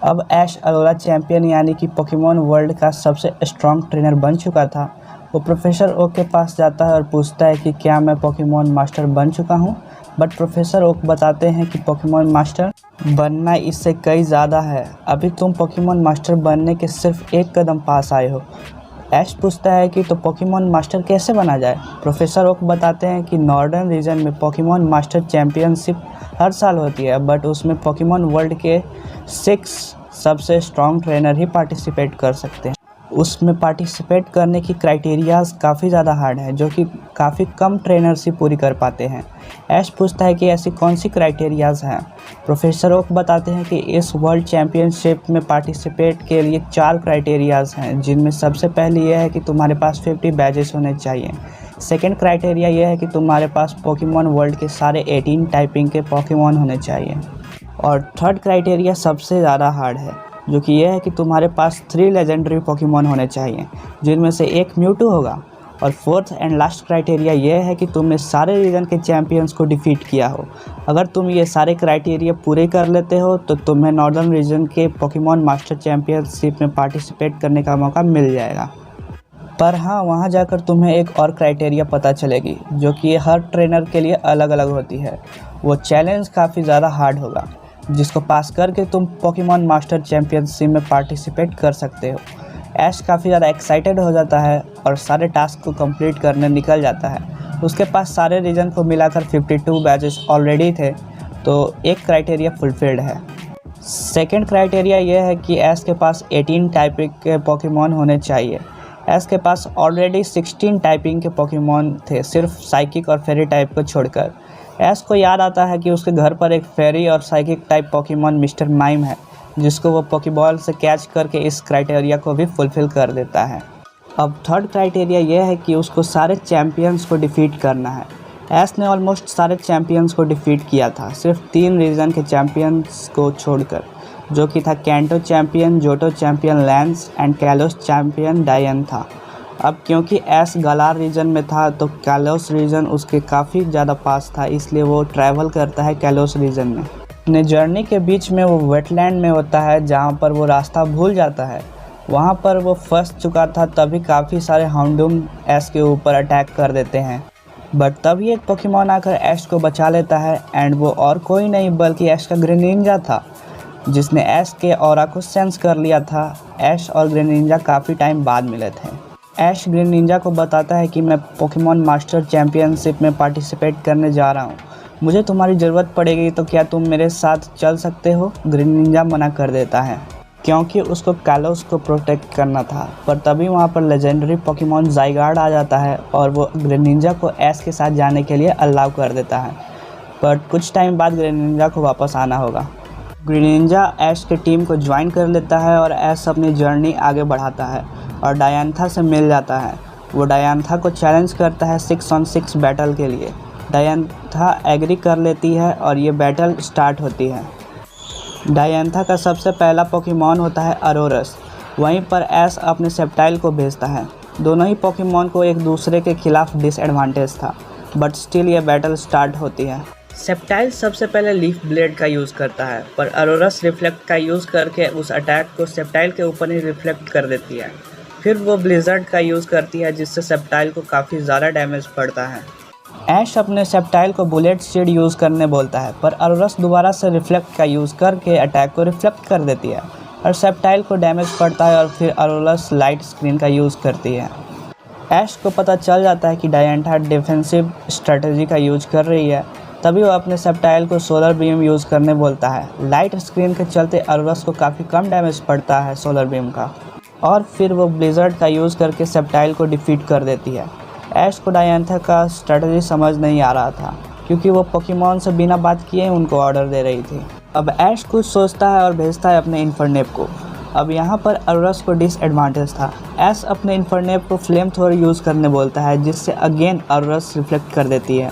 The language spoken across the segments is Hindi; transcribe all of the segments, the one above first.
अब ऐश अरोरा चैंपियन यानी कि पोकेमॉन वर्ल्ड का सबसे स्ट्रॉन्ग ट्रेनर बन चुका था। वो प्रोफेसर ओक के पास जाता है और पूछता है कि क्या मैं पोकेमॉन मास्टर बन चुका हूँ। बट प्रोफेसर ओक बताते हैं कि पोकेमॉन मास्टर बनना इससे कई ज़्यादा है। अभी तुम पोकेमॉन मास्टर बनने के सिर्फ एक कदम पास आए हो। ऐश पूछता है कि तो पोकेमॉन मास्टर कैसे बना जाए। प्रोफेसर ओक बताते हैं कि नॉर्दर्न रीजन में पोकेमॉन मास्टर चैंपियनशिप हर साल होती है, बट उसमें पोकेमॉन वर्ल्ड के 6 सबसे स्ट्रॉन्ग ट्रेनर ही पार्टिसिपेट कर सकते हैं। उसमें पार्टिसिपेट करने की क्राइटेरियाज काफ़ी ज़्यादा हार्ड है, जो कि काफ़ी कम ट्रेनर्स ही पूरी कर पाते हैं। ऐश पूछता है कि ऐसी कौन सी क्राइटेरियाज हैं। प्रोफेसर ओक बताते हैं कि इस वर्ल्ड चैम्पियनशिप में पार्टिसिपेट के लिए 4 क्राइटेरियाज हैं, जिनमें सबसे पहली यह है कि तुम्हारे पास 50 बैजेस होने चाहिए। सेकेंड क्राइटेरिया यह है कि तुम्हारे पास पोकेमॉन वर्ल्ड के सारे 18 टाइपिंग के पोकेमॉन होने चाहिए। और थर्ड क्राइटेरिया सबसे ज़्यादा हार्ड है, जो कि यह है कि तुम्हारे पास 3 लेजेंडरी पोकेमॉन होने चाहिए, जिनमें से एक म्यूटू होगा। और फोर्थ एंड लास्ट क्राइटेरिया यह है कि तुमने सारे रीजन के चैंपियंस को डिफीट किया हो। अगर तुम ये सारे क्राइटेरिया पूरे कर लेते हो तो तुम्हें नॉर्दर्न रीजन के पोकेमॉन मास्टर चैंपियनशिप में पार्टिसिपेट करने का मौका मिल जाएगा। पर हाँ, वहाँ जाकर तुम्हें एक और क्राइटेरिया पता चलेगी, जो कि हर ट्रेनर के लिए अलग अलग होती है। वो चैलेंज काफ़ी ज़्यादा हार्ड होगा, जिसको पास करके तुम पोकेमॉन मास्टर चैंपियनशिप में पार्टिसिपेट कर सकते हो। ऐश काफ़ी ज़्यादा एक्साइटेड हो जाता है और सारे टास्क को कंप्लीट करने निकल जाता है। उसके पास सारे रीजन को मिलाकर 52 बैचेस ऑलरेडी थे, तो एक क्राइटेरिया फुलफिल्ड है। सेकंड क्राइटेरिया यह है कि ऐश के पास 18 टाइपिंग के पोकेमॉन होने चाहिए। ऐश के पास ऑलरेडी 16 टाइपिंग के पोकेमॉन थे, सिर्फ साइकिक और फेरी टाइप को छोड़कर। ऐश को याद आता है कि उसके घर पर एक फेरी और psychic type Pokemon mister mime है, जिसको वो पोकेबॉल से कैच करके इस क्राइटेरिया को भी फुलफिल कर देता है। अब थर्ड क्राइटेरिया यह है कि उसको सारे चैम्पियंस को डिफीट करना है। ऐश ने ऑलमोस्ट सारे चैम्पियंस को डिफीट किया था, सिर्फ 3 रीजन के चैम्पियंस को छोड़कर, जो कि था canto champion, Johto champion lens and callus champion डायन था। अब क्योंकि ऐश गालार रीजन में था तो कैलोस रीजन उसके काफ़ी ज़्यादा पास था, इसलिए वो ट्रैवल करता है कैलोस रीजन में। अपने जर्नी के बीच में वो वेटलैंड में होता है, जहाँ पर वो रास्ता भूल जाता है। वहाँ पर वो फंस चुका था, तभी काफ़ी सारे हाउंडूम ऐश के ऊपर अटैक कर देते हैं। बट तभी एक पोकेमॉन आकर ऐश को बचा लेता है, एंड वो और कोई नहीं बल्कि ऐश का ग्रेनिंजा था, जिसने ऐश के ऑरा को सेंस कर लिया था। ऐश और ग्रेनिंजा काफ़ी टाइम बाद मिले थे। ऐश ग्रेनिंजा को बताता है कि मैं पोकेमॉन मास्टर चैंपियनशिप में पार्टिसिपेट करने जा रहा हूँ, मुझे तुम्हारी ज़रूरत पड़ेगी तो क्या तुम मेरे साथ चल सकते हो। ग्रेनिंजा मना कर देता है, क्योंकि उसको कैलोस को प्रोटेक्ट करना था। पर तभी वहाँ पर लेजेंडरी पोकेमॉन ज़ाइगार्ड आ जाता है और वो ग्रेनिंजा को ऐश के साथ जाने के लिए अलाउ कर देता है। बट कुछ टाइम बाद ग्रेनिंजा को वापस आना होगा। ग्रेनिंजा ऐश के टीम को ज्वाइन कर लेता है और ऐश अपनी जर्नी आगे बढ़ाता है और डायंथा से मिल जाता है। वो डायंथा को चैलेंज करता है 6 on 6 बैटल के लिए। डायंथा एग्री कर लेती है और ये बैटल स्टार्ट होती है। डायंथा का सबसे पहला पोकेमॉन होता है अरोरस। वहीं पर ऐश अपने सेप्टाइल को भेजता है। दोनों ही पोकेमॉन को एक दूसरे के खिलाफ डिसएडवांटेज था, बट स्टिल ये बैटल स्टार्ट होती है। सेप्टाइल सबसे पहले लीफ ब्लेड का यूज़ करता है, पर अरोरस रिफ्लेक्ट का यूज़ करके उस अटैक को सेप्टाइल के ऊपर ही रिफ्लेक्ट कर देती है। फिर वो ब्लिज़र्ड का यूज़ करती है, जिससे सेप्टाइल को काफ़ी ज़्यादा डैमेज पड़ता है। ऐश अपने सेप्टाइल को बुलेट सीड यूज़ करने बोलता है, पर अरोरस दोबारा से रिफ्लेक्ट का यूज़ करके अटैक को रिफ्लेक्ट कर देती है और सेप्टाइल को डैमेज पड़ता है। और फिर अरोरस लाइट स्क्रीन का यूज़ करती है। ऐश को पता चल जाता है कि डायंथा डिफेंसिव स्ट्रेटजी का यूज कर रही है, तभी वो अपने सेप्टाइल को सोलर बीम यूज़ करने बोलता है। लाइट स्क्रीन के चलते अरोरस को काफ़ी कम डैमेज पड़ता है सोलर बीम का, और फिर वो ब्लिज़र्ड का यूज़ करके सेप्टाइल को डिफीट कर देती है। ऐश को डायंथा का स्ट्रेटजी समझ नहीं आ रहा था, क्योंकि वो पोकेमॉन से बिना बात किए उनको ऑर्डर दे रही थी। अब ऐश कुछ सोचता है और भेजता है अपने इन्फरनेप को। अब यहाँ पर अरोरस को डिसएडवांटेज था। ऐश अपने इन्फरनेप को फ्लेम थ्रोअर यूज़ करने बोलता है, जिससे अगेन अरोरस रिफ्लेक्ट कर देती है।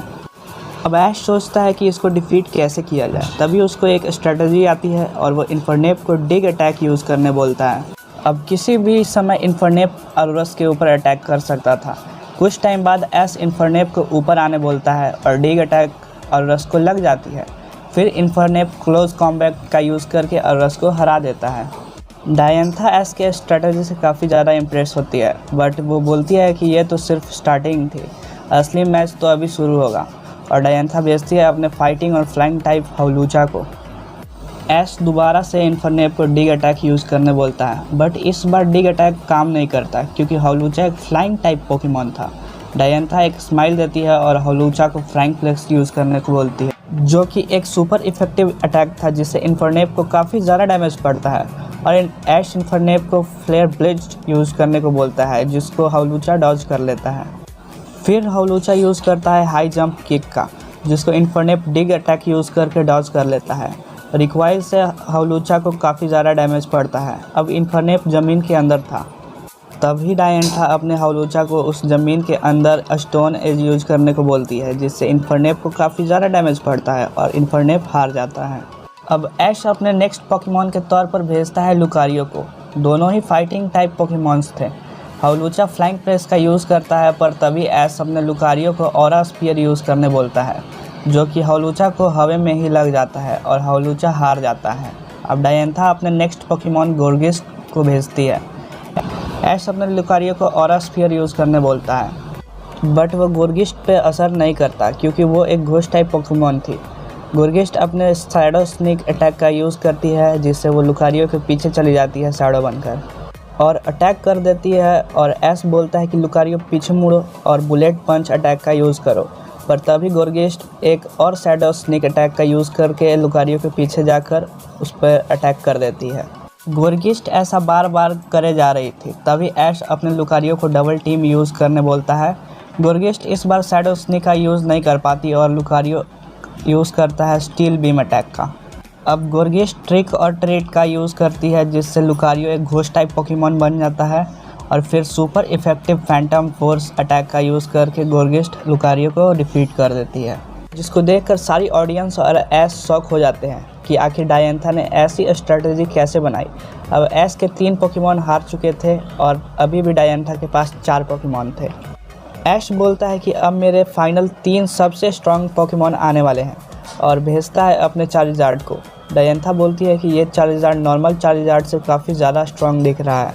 अब ऐश सोचता है कि इसको डिफीट कैसे किया जाए, तभी उसको एक स्ट्रेटजी आती है और वो इन्फरनेप को डिग अटैक यूज़ करने बोलता है। अब किसी भी समय इन्फरनेप अरोरस के ऊपर अटैक कर सकता था। कुछ टाइम बाद ऐश इन्फरनेप को ऊपर आने बोलता है और डिग अटैक अरोरस को लग जाती है। फिर इन्फर्नेप क्लोज कॉम्बैट का यूज़ करके औरस को हरा देता है। डायंथा एस के स्ट्रेटजी से काफ़ी ज़्यादा इम्प्रेस होती है, बट वो बोलती है कि ये तो सिर्फ स्टार्टिंग थी, असली मैच तो अभी शुरू होगा। और डायंथा भेजती है अपने फाइटिंग और फ्लाइंग टाइप हाउलूचा को। एश दोबारा से इन्फर्नेप को डिग अटैक यूज़ करने बोलता है, बट इस बार डिग अटैक काम नहीं करता क्योंकि हाउलूचा एक फ्लाइंग टाइप पोकेमॉन था। डायंथा एक स्माइल देती है और हाउलूचा को फ्लाइंग फ्लेक्स यूज़ करने को बोलती है, जो कि एक सुपर इफेक्टिव अटैक था जिससे इन्फर्नेप को काफ़ी ज़्यादा डैमेज पड़ता है। और ऐश इन्फर्नेप को फ्लेयर ब्लेज यूज़ करने को बोलता है, जिसको हाउलूचा डॉज कर लेता है। फिर हाउलूचा यूज़ करता है हाई जंप किक का, जिसको इन्फर्नेप डिग अटैक यूज़ करके डॉज कर लेता है। रिकॉइल से हाउलूचा को काफ़ी ज़्यादा डैमेज पड़ता है। अब इन्फर्नेप ज़मीन के अंदर था, तभी डायंथा अपने हाउलूचा को उस ज़मीन के अंदर स्टोन एज यूज करने को बोलती है, जिससे इन्फर्नेप को काफ़ी ज़्यादा डैमेज पड़ता है और इन्फर्नेप हार जाता है। अब ऐश अपने नेक्स्ट पोकेमॉन के तौर पर भेजता है लुकारियो को। दोनों ही फाइटिंग टाइप पोकेमॉन्स थे। हाउलूचा फ्लाइंग प्रेस का यूज़ करता है, पर तभी ऐश अपने लुकारियो को ऑरा स्पीयर यूज़ करने बोलता है, जो कि हाउलूचा को हवा में ही लग जाता है और हाउलूचा हार जाता है। अब डायंथा अपने नेक्स्ट पोकेमॉन गोर्गिस्ट को भेजती है। ऐश अपने लुकारियो को ऑरा स्फीयर यूज़ करने बोलता है, बट वो गोर्गिस्ट पे असर नहीं करता क्योंकि वो एक घोस्ट टाइप पोकेमॉन थी। गोर्गिस्ट अपने शैडो स्नेक अटैक का यूज़ करती है, जिससे वो लुकारियो के पीछे चली जाती है शैडो बनकर और अटैक कर देती है। और ऐश बोलता है कि लुकारियो पीछे मुड़ो और बुलेट पंच अटैक का यूज़ करो, पर तभी गोर्गिस्ट एक और शैडो स्नेक अटैक का यूज़ करके लुकारियो के पीछे जाकर उस पर अटैक कर देती है। गोर्गिस्ट ऐसा बार बार करे जा रही थी, तभी ऐश अपने लुकारियो को डबल टीम यूज़ करने बोलता है। गोर्गिस्ट इस बार शैडो स्नेक का यूज़ नहीं कर पाती और लुकारियो यूज़ करता है स्टील बीम अटैक का। अब गोर्गिस्ट ट्रिक और ट्रीट का यूज़ करती है, जिससे लुकारियो एक घोस्ट टाइप पोकेमॉन बन जाता है। और फिर super effective Phantom force attack का यूज़ करके गोर्गिस्ट लुकारियो को डिफीट कर देती है, जिसको देखकर सारी ऑडियंस और ऐश शॉक हो जाते हैं कि आखिर डायंथा ने ऐसी स्ट्रेटजी कैसे बनाई। अब ऐश के 3 पोकेमॉन हार चुके थे और अभी भी डायंथा के पास 4 पोकेमॉन थे। ऐश बोलता है कि अब मेरे फाइनल 3 सबसे स्ट्रॉन्ग पोकेमॉन आने वाले हैं और भेजता है अपने चार्जार्ड को। डायंथा बोलती है कि ये चार्जार्ड नॉर्मल चार्जार्ड से काफ़ी ज़्यादा स्ट्रॉन्ग दिख रहा है,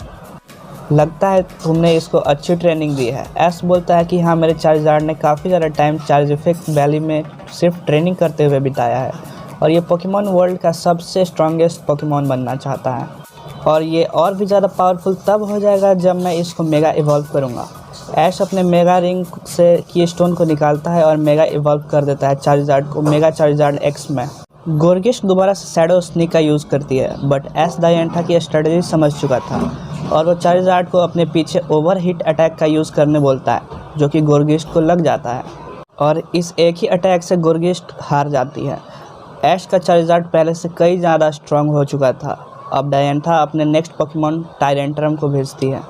लगता है तुमने इसको अच्छी ट्रेनिंग दी है। ऐश बोलता है कि हाँ, मेरे चार्जार्ड ने काफ़ी ज़्यादा टाइम चार्जिफिक वैली में सिर्फ ट्रेनिंग करते हुए बिताया है और ये पोकेमॉन वर्ल्ड का सबसे स्ट्रॉन्गेस्ट पोकेमॉन बनना चाहता है और ये और भी ज़्यादा पावरफुल तब हो जाएगा जब मैं इसको मेगा इवॉल्व करूँगा। ऐश अपने मेगा रिंग से की स्टोन को निकालता है और मेगा इवॉल्व कर देता है चार्जार्ड को मेगा चार्जार्ड एक्स में। गोर्गिस्ट दोबारा से शैडो स्नेक का यूज़ करती है, बट ऐश डायंथा की स्ट्रेटजी समझ चुका था और वो चार्जार्ड को अपने पीछे ओवर हिट अटैक का यूज़ करने बोलता है, जो कि गोर्गिस्ट को लग जाता है और इस एक ही अटैक से गोर्गिस्ट हार जाती है। ऐश का चार्जार्ड पहले से कई ज़्यादा स्ट्रॉन्ग हो चुका था। अब डायंथा अपने नेक्स्ट पोकेमॉन टायरेंट्रम को भेजती है।